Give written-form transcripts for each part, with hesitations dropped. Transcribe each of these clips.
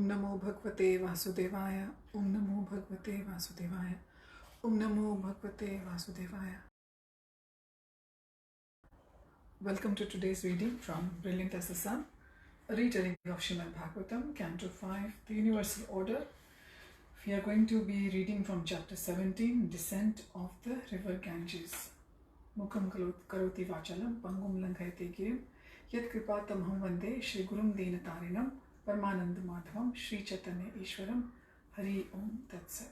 Namo Bhagavate Vasudevaya. Om Namo Bhagavate Vasudevaya. Om Namo Bhagavate Vasudevaya. Welcome to today's reading from Brilliant as the Sun, a retelling of Srimad Bhagavatam Canto 5, the Universal Order. We are going to be reading from chapter 17, Descent of the River Ganges. Mukham karoti vachalam pangum langhayate girim yat kripatamham vande Shri Gurum Deenatarinam Paramananda Madhavam Shri Chaitanya Ishwaram Hari Om Tat Sat.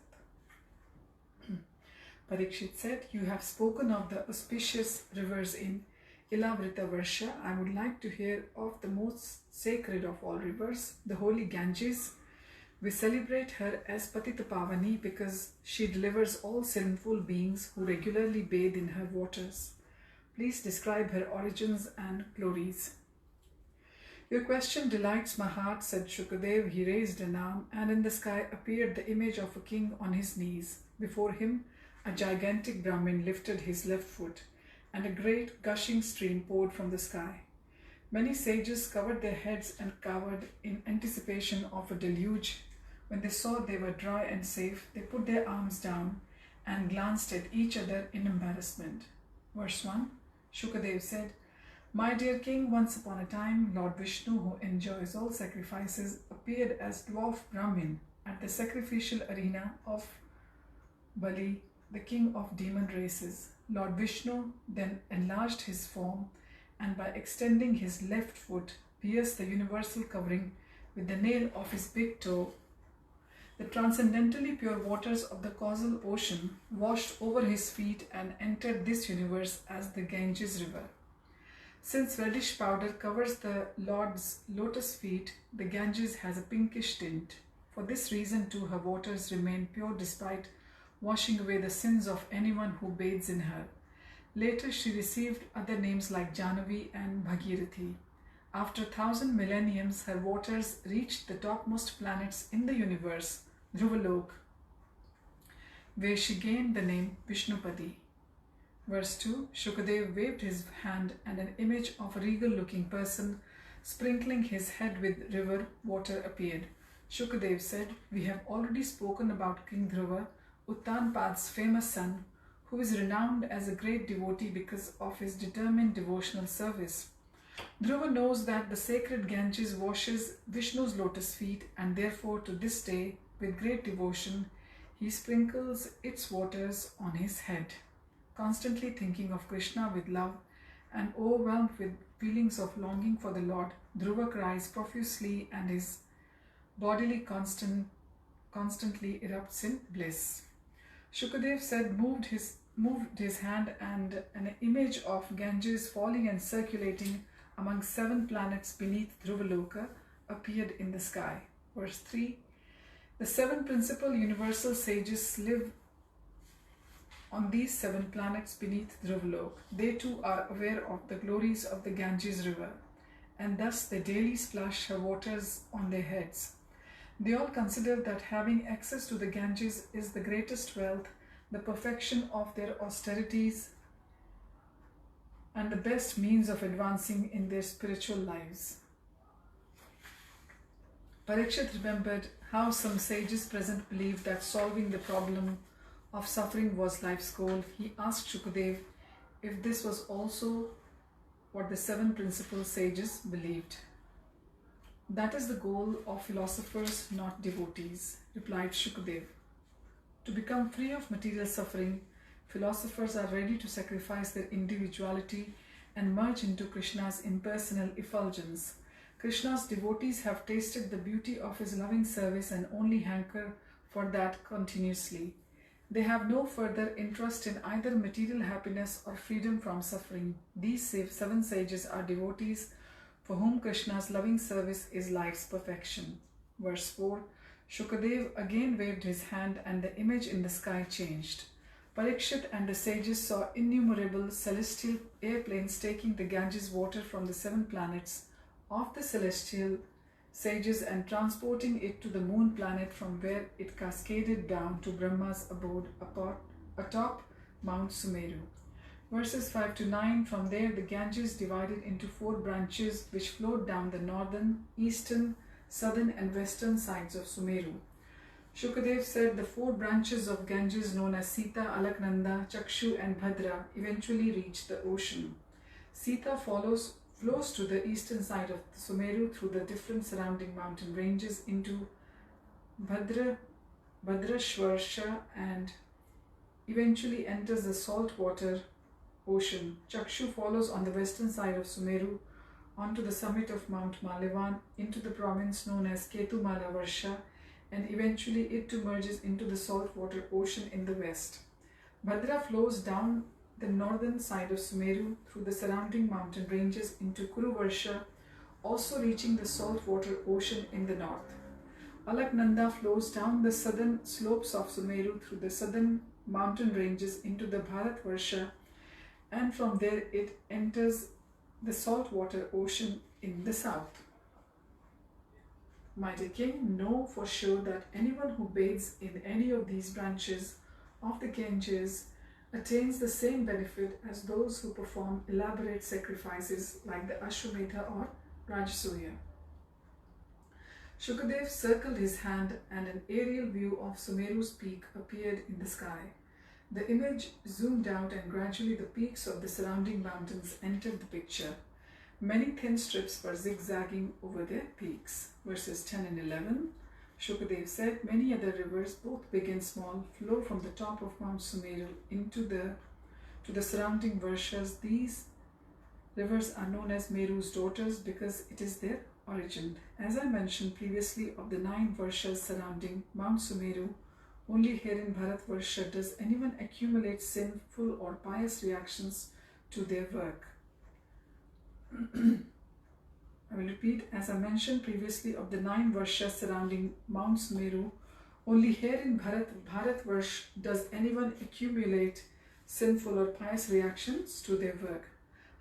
Parikshit said, "You have spoken of the auspicious rivers in Ilavrita Varsha. I would like to hear of the most sacred of all rivers, the holy Ganges. We celebrate her as Patita Pavani because she delivers all sinful beings who regularly bathe in her waters. Please describe her origins and glories." "Your question delights my heart," said Shukadev. He raised an arm, and in the sky appeared the image of a king on his knees. Before him, a gigantic Brahmin lifted his left foot, and a great gushing stream poured from the sky. Many sages covered their heads and cowered in anticipation of a deluge. When they saw they were dry and safe, they put their arms down and glanced at each other in embarrassment. Verse 1, Shukadev said, "My dear king, once upon a time, Lord Vishnu, who enjoys all sacrifices, appeared as dwarf Brahmin at the sacrificial arena of Bali, the king of demon races. Lord Vishnu then enlarged his form and by extending his left foot, pierced the universal covering with the nail of his big toe. The transcendently pure waters of the causal ocean washed over his feet and entered this universe as the Ganges River. Since reddish powder covers the Lord's lotus feet, the Ganges has a pinkish tint. For this reason too her waters remain pure despite washing away the sins of anyone who bathes in her. Later she received other names like Jahnavi and Bhagirathi. After 1,000 millenniums, her waters reached the topmost planets in the universe, Dhruvalok, where she gained the name Vishnupadi." Verse 2, Shukadev waved his hand and an image of a regal-looking person sprinkling his head with river water appeared. Shukadev said, "We have already spoken about King Dhruva, Uttanpad's famous son, who is renowned as a great devotee because of his determined devotional service. Dhruva knows that the sacred Ganges washes Vishnu's lotus feet, and therefore to this day, with great devotion, he sprinkles its waters on his head. Constantly thinking of Krishna with love and overwhelmed with feelings of longing for the Lord, Dhruva cries profusely and his bodily constantly erupts in bliss." Shukadev said, moved his hand, and an image of Ganges falling and circulating among 7 planets beneath Dhruvaloka appeared in the sky. Verse 3, the 7 principal universal sages live on these 7 planets beneath Dhruvalok. They too are aware of the glories of the Ganges river, and thus they daily splash her waters on their heads. They all consider that having access to the Ganges is the greatest wealth, the perfection of their austerities, and the best means of advancing in their spiritual lives." Parikshit remembered how some sages present believed that solving the problem of suffering was life's goal. He asked Shukadev if this was also what the 7 principal sages believed. "That is the goal of philosophers, not devotees," replied Shukadev. "To become free of material suffering, philosophers are ready to sacrifice their individuality and merge into Krishna's impersonal effulgence. Krishna's devotees have tasted the beauty of his loving service and only hanker for that continuously. They have no further interest in either material happiness or freedom from suffering. These 7 sages are devotees for whom Krishna's loving service is life's perfection." Verse 4, Shukadev again waved his hand and the image in the sky changed. Parikshit and the sages saw innumerable celestial airplanes taking the Ganges water from the 7 planets of the celestial sages and transporting it to the moon planet, from where it cascaded down to Brahma's abode atop Mount Sumeru. Verses 5 to 9, from there the Ganges divided into 4 branches which flowed down the northern, eastern, southern and western sides of Sumeru. Shukadev said the 4 branches of Ganges known as Sita, Alaknanda, Chakshu and Bhadra eventually reach the ocean. Sita flows to the eastern side of Sumeru through the different surrounding mountain ranges into Bhadrashvarsha and eventually enters the saltwater ocean. Chakshu follows on the western side of Sumeru onto the summit of Mount Malevan into the province known as Ketumala Varsha, and eventually it too merges into the saltwater ocean in the west. Bhadra flows down the northern side of Sumeru through the surrounding mountain ranges into Kuruvarsha, also reaching the saltwater ocean in the north. Alaknanda flows down the southern slopes of Sumeru through the southern mountain ranges into the Bharatvarsha, and from there it enters the saltwater ocean in the south. My dear king, know for sure that anyone who bathes in any of these branches of the Ganges attains the same benefit as those who perform elaborate sacrifices like the Ashwamedha or Rajasuya. Shukadev circled his hand and an aerial view of Sumeru's peak appeared in the sky. The image zoomed out and gradually the peaks of the surrounding mountains entered the picture. Many thin strips were zigzagging over their peaks. Verses 10 and 11, Shukadev said, many other rivers, both big and small, flow from the top of Mount Sumeru to the surrounding Varshas. These rivers are known as Meru's daughters because it is their origin. As I mentioned previously, of the 9 Varshas surrounding Mount Sumeru, only here in Bharatvarsha does anyone accumulate sinful or pious reactions to their work. I will repeat, as I mentioned previously, of the 9 Varshas surrounding Mount Sumeru, only here in Bharatvarsha does anyone accumulate sinful or pious reactions to their work.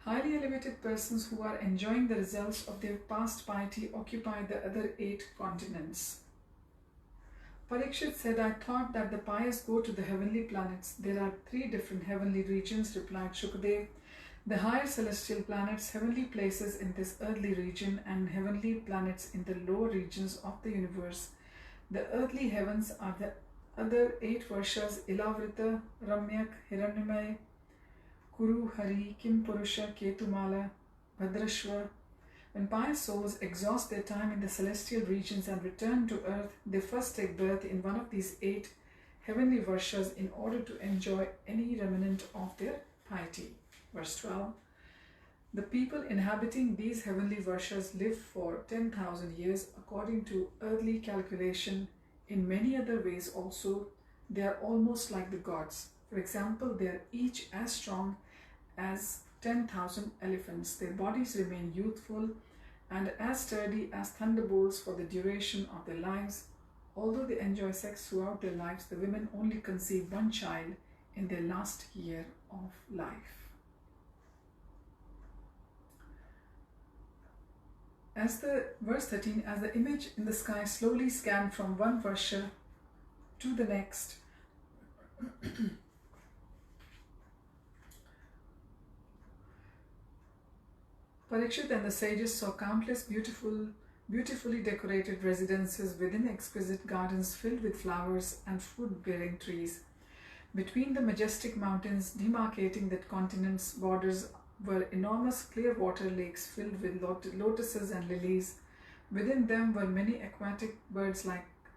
Highly elevated persons who are enjoying the results of their past piety occupy the other 8 continents. Parikshit said, I thought that the pious go to the heavenly planets. There are 3 different heavenly regions, replied Shukadev. The higher celestial planets, heavenly places in this earthly region, and heavenly planets in the lower regions of the universe. The earthly heavens are the other 8 Varshas, Ilavrita, Ramyak, Hiranyamay, Kuru, Hari, Kim Purusha, Ketumala, Bhadrashva. When pious souls exhaust their time in the celestial regions and return to earth, they first take birth in one of these 8 heavenly Varshas in order to enjoy any remnant of their piety. Verse 12. The people inhabiting these heavenly Varshas live for 10,000 years according to earthly calculation. In many other ways also, they are almost like the gods. For example, they are each as strong as 10,000 elephants. Their bodies remain youthful and as sturdy as thunderbolts for the duration of their lives. Although they enjoy sex throughout their lives, the women only conceive 1 child in their last year of life. Verse 13, as the image in the sky slowly scanned from one Varsha to the next, Parikshit and the sages saw countless beautifully decorated residences within exquisite gardens filled with flowers and fruit-bearing trees. Between the majestic mountains demarcating the continent's borders were enormous clear water lakes filled with lotuses and lilies. Within them were many aquatic birds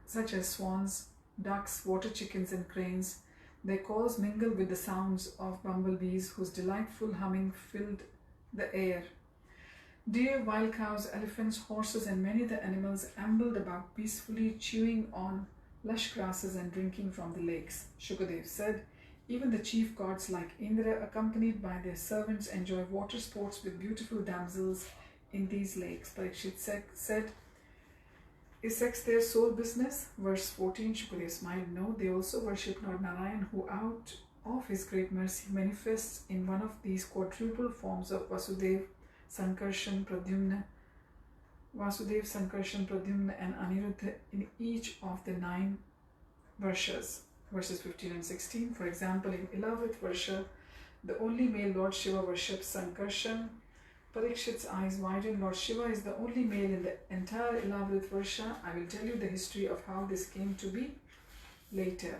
such as swans, ducks, water chickens and cranes. Their calls mingled with the sounds of bumblebees whose delightful humming filled the air. Deer, wild cows, elephants, horses and many other animals ambled about peacefully, chewing on lush grasses and drinking from the lakes. Shukadev said, even the chief gods like Indra, accompanied by their servants, enjoy water sports with beautiful damsels in these lakes. Parikshit said, is sex their sole business? Verse 14, Shukadev smiled, no, they also worship Lord Narayan, who out of his great mercy manifests in one of these quadruple forms of Vasudev, Sankarshan, Pradyumna, and Aniruddha in each of the 9 Varshas. Verses 15 and 16. For example, in 11th Varsha, the only male Lord Shiva worships Sankarshan. Parikshit's eyes widened. Lord Shiva is the only male in the entire elaborate Varsha. I will tell you the history of how this came to be later.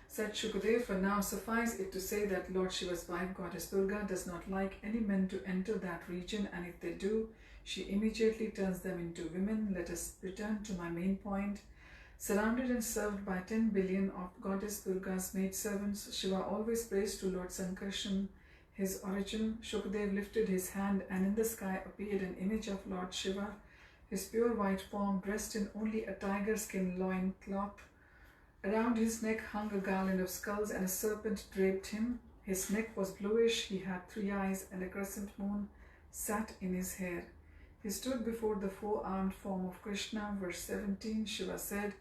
Said Shukadev, for now suffice it to say that Lord Shiva's wife, Goddess Durga, does not like any men to enter that region, and if they do, she immediately turns them into women. Let us return to my main point. Surrounded and served by 10 billion of Goddess Durga's maidservants, Shiva always prays to Lord Sankarshan, his origin. Shukadev lifted his hand, and in the sky appeared an image of Lord Shiva, his pure white form dressed in only a tiger skin loin cloth. Around his neck hung a garland of skulls, and a serpent draped him. His neck was bluish, he had 3 eyes, and a crescent moon sat in his hair. He stood before the 4-armed form of Krishna. Verse 17, Shiva said,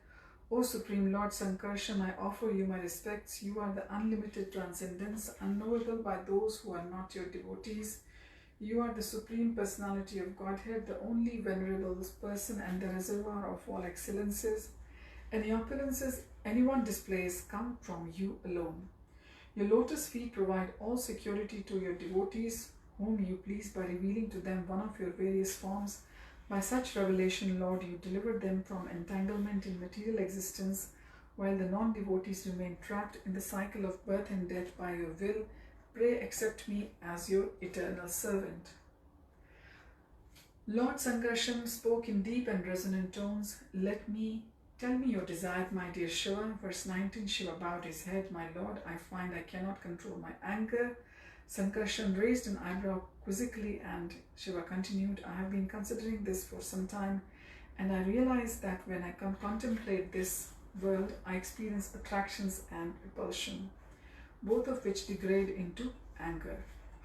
O Supreme Lord Sankarshan, I offer you my respects. You are the unlimited transcendence, unknowable by those who are not your devotees. You are the Supreme Personality of Godhead, the only venerable person and the reservoir of all excellences. Any opulences anyone displays come from you alone. Your lotus feet provide all security to your devotees, whom you please by revealing to them one of your various forms. By such revelation, Lord, you deliver them from entanglement in material existence, while the non-devotees remain trapped in the cycle of birth and death by your will. Pray accept me as your eternal servant. Lord Sankarshan spoke in deep and resonant tones. Tell me your desire, my dear Shiva. Verse 19, Shiva bowed his head. My Lord, I find I cannot control my anger. Sankarshan raised an eyebrow quizzically, and Shiva continued, I have been considering this for some time, and I realize that when I contemplate this world, I experience attractions and repulsion, both of which degrade into anger.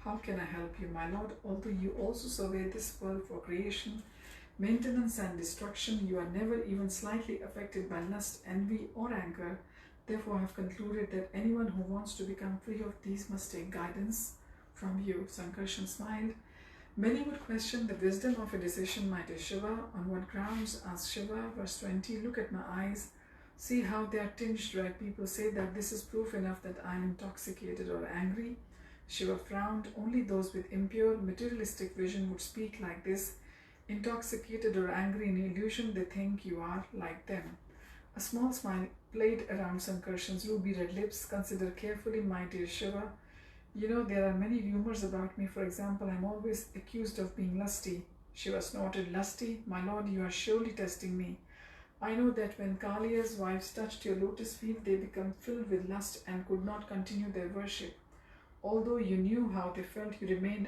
How can I help you, my Lord? Although you also survey this world for creation, maintenance and destruction, you are never even slightly affected by lust, envy or anger. Therefore, I have concluded that anyone who wants to become free of these must take guidance from you. Sankarshan smiled. Many would question the wisdom of a decision, my dear Shiva. On what grounds? Asked Shiva. Verse 20, look at my eyes. See how they are tinged red. People say that this is proof enough that I am intoxicated or angry. Shiva frowned. Only those with impure, materialistic vision would speak like this. Intoxicated or angry in illusion, they think you are like them. A small smile played around Sankarshan's ruby red lips. Consider carefully, my dear Shiva. You know, there are many rumors about me. For example, I am always accused of being lusty. Shiva snorted. Lusty? My Lord, you are surely testing me. I know that when Kaliya's wives touched your lotus feet, they became filled with lust and could not continue their worship. Although you knew how they felt, you remained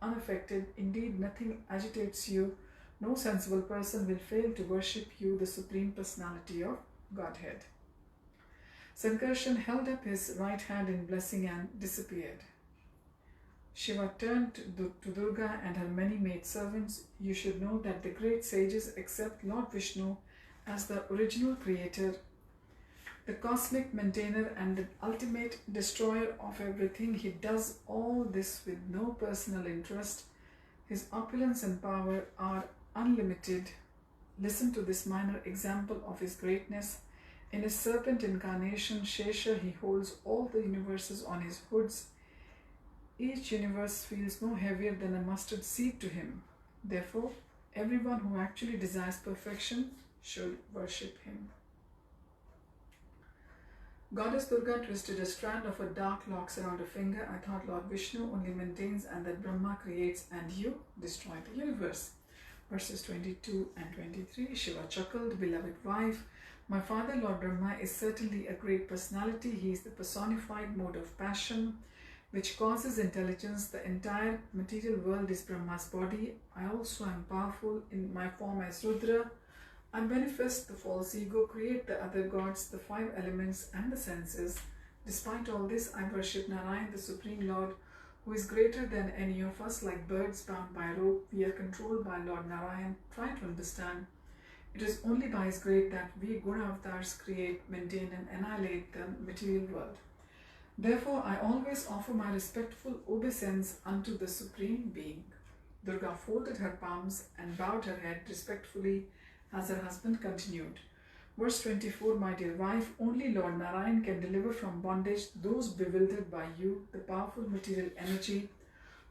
unaffected. Indeed, nothing agitates you. No sensible person will fail to worship you, the Supreme Personality of Godhead. Sankarshan held up his right hand in blessing and disappeared. Shiva turned to Durga and her many maidservants. You should know that the great sages accept Lord Vishnu as the original creator, the cosmic maintainer and the ultimate destroyer of everything. He does all this with no personal interest. His opulence and power are unlimited. Listen to this minor example of his greatness. In his serpent incarnation, Shesha, he holds all the universes on his hoods. Each universe feels no heavier than a mustard seed to him. Therefore, everyone who actually desires perfection should worship him. Goddess Durga twisted a strand of her dark locks around her finger. I thought Lord Vishnu only maintains and that Brahma creates and you destroy the universe. Verses 22 and 23, Shiva chuckled, beloved wife, my father Lord Brahma is certainly a great personality. He is the personified mode of passion which causes intelligence. The entire material world is Brahma's body. I also am powerful in my form as Rudra. I manifest the false ego, create the other gods, the 5 elements and the senses. Despite all this, I worship Narayan, the Supreme Lord, who is greater than any of us. Like birds bound by rope, we are controlled by Lord Narayan. Try to understand. It is only by his grace that we Guna avatars create, maintain and annihilate the material world. Therefore, I always offer my respectful obeisance unto the Supreme Being. Durga folded her palms and bowed her head respectfully as her husband continued. Verse 24, my dear wife, only Lord Narayan can deliver from bondage those bewildered by you, the powerful material energy.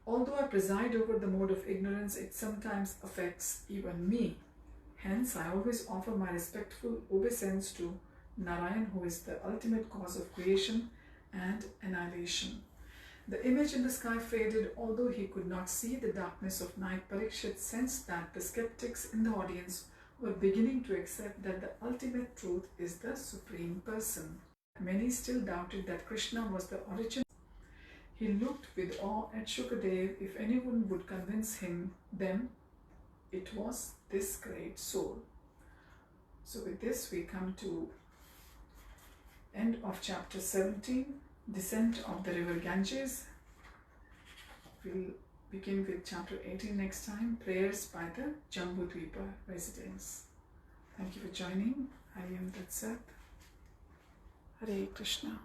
Although I preside over the mode of ignorance, it sometimes affects even me. Hence, I always offer my respectful obeisance to Narayan, who is the ultimate cause of creation and annihilation. The image in the sky faded, although he could not see the darkness of night. Parikshit sensed that the skeptics in the audience were beginning to accept that the ultimate truth is the Supreme Person. Many still doubted that Krishna was the origin. He looked with awe at Shukadev. If anyone would convince them, it was this great soul. So with this we come to end of chapter 17, Descent of the River Ganges. We'll begin with chapter 18 next time, Prayers by the Jambudvipa residents. Thank you for joining. I am Tat Sat. Hare Krishna.